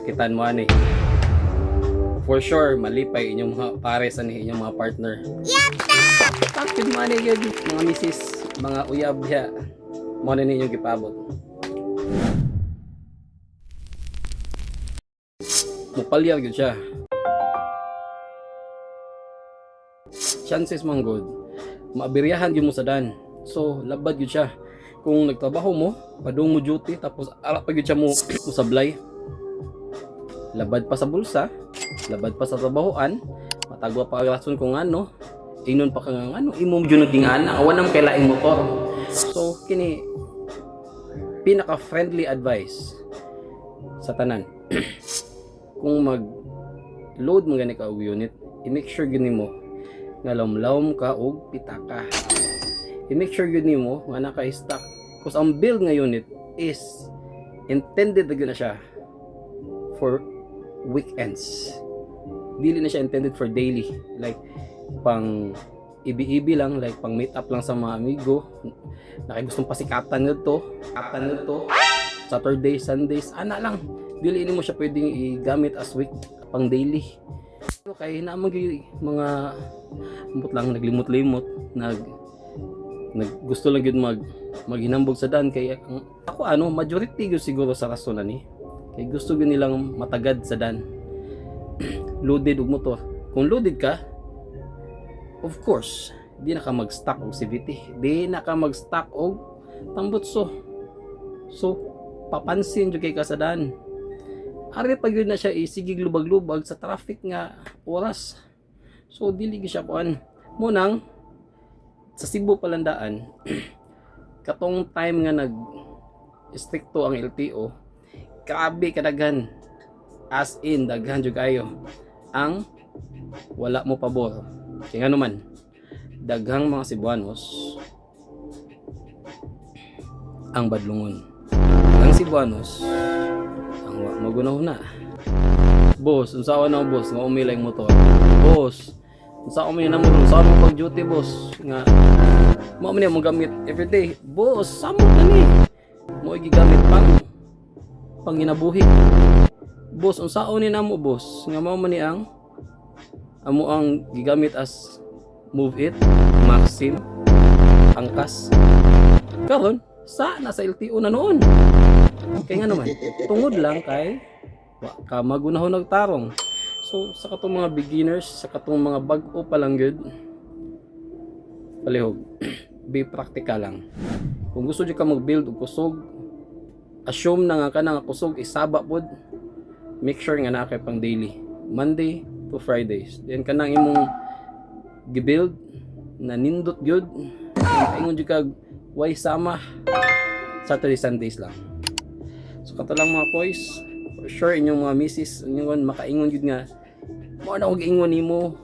sakitan mo ani. For sure malipay inyong mga pares ani inyong mga partner. Sakit mo ani gyud mga misis, mga uyab diha. Mo na ninyong gipabot. Mupalyar gyud siya. Chances man good maabiryahan gyud mo sa dan. So labad gyud siya. Kung nagtrabaho mo, padung mo duty tapos ara pa gyud siya mo sablay. Labad pa sa bulsa, labad pa sa trabahoan, matagwa pa ang rason kung ano, inon pa kang ano, imo gyud nagingana, awan nang kay laing motor. So kini pinaka friendly advice sa tanan. Kung mag load mo gani ka og unit, i-make sure gyud nimo nga lawom ka og pitaka. I-make sure gyud nimo nga naka-stock. Because ang build nga unit is intended na siya for weekends. Dili na siya intended for daily. Like pang ibi-ibi lang, like pang meet up lang sa mga amigo. Nakigustong pasikatan nito, Saturday, Sundays, ana lang. Dili mo siya pwedeng igamit as week pang daily. Kay naman mga ambot lang naglimot-limot, gusto lang gyud maghinambog sa dan kay ako majority gyud siguro sa rason ani. Kay gusto gyud nilang matagad sa dan. Loaded og motor. Kung loaded ka, of course, di na ka mag-stock og CVT. Di na ka mag-stock og tambutso. So, papansin jud kay ka sa dan. Ari pa gyud na siya isigig lubag-lubag sa traffic nga oras. So dili gyud siya kuan. Munang sa Cebu Palandaan katong time nga nag stricto ang LTO, grabe kadaghan. As in daghan jud kayo ang wala mo pabor. Kay ngano man daghang mga Cebuanos ang badlungon. Ang Cebuanos ang magunaw na. Boss, unsa na boss nga umilay motor? Boss, unsa umilay na mo? Unsa mo pag duty boss? Nga mo man mo gamit everyday. Boss, samo na ni. Mo gigamit pang ginabuhi. Boss, unsa ni namo boss? Nga mao man ni ang amo ang gigamit as move it, maxim, angkas. Karon, sa nasa LTO na noon. Kaya nga naman, tungod lang kay ka magunahon nagtarong. So sa katong mga beginners, sa katong mga bag-o pa lang gyud, palihog, be practical lang. Kung gusto jud ka mag-build og kusog, assume na nga kanang kusog isaba pod. Make sure nga naa kay pang daily, Monday to Fridays. Then kanang imong gi-build na nindot gyud, ingon jud kag way sama Saturday Sundays lang. So kato lang mga boys, for sure inyong mga misis inyong makaingon jud nga mo na og ingon nimo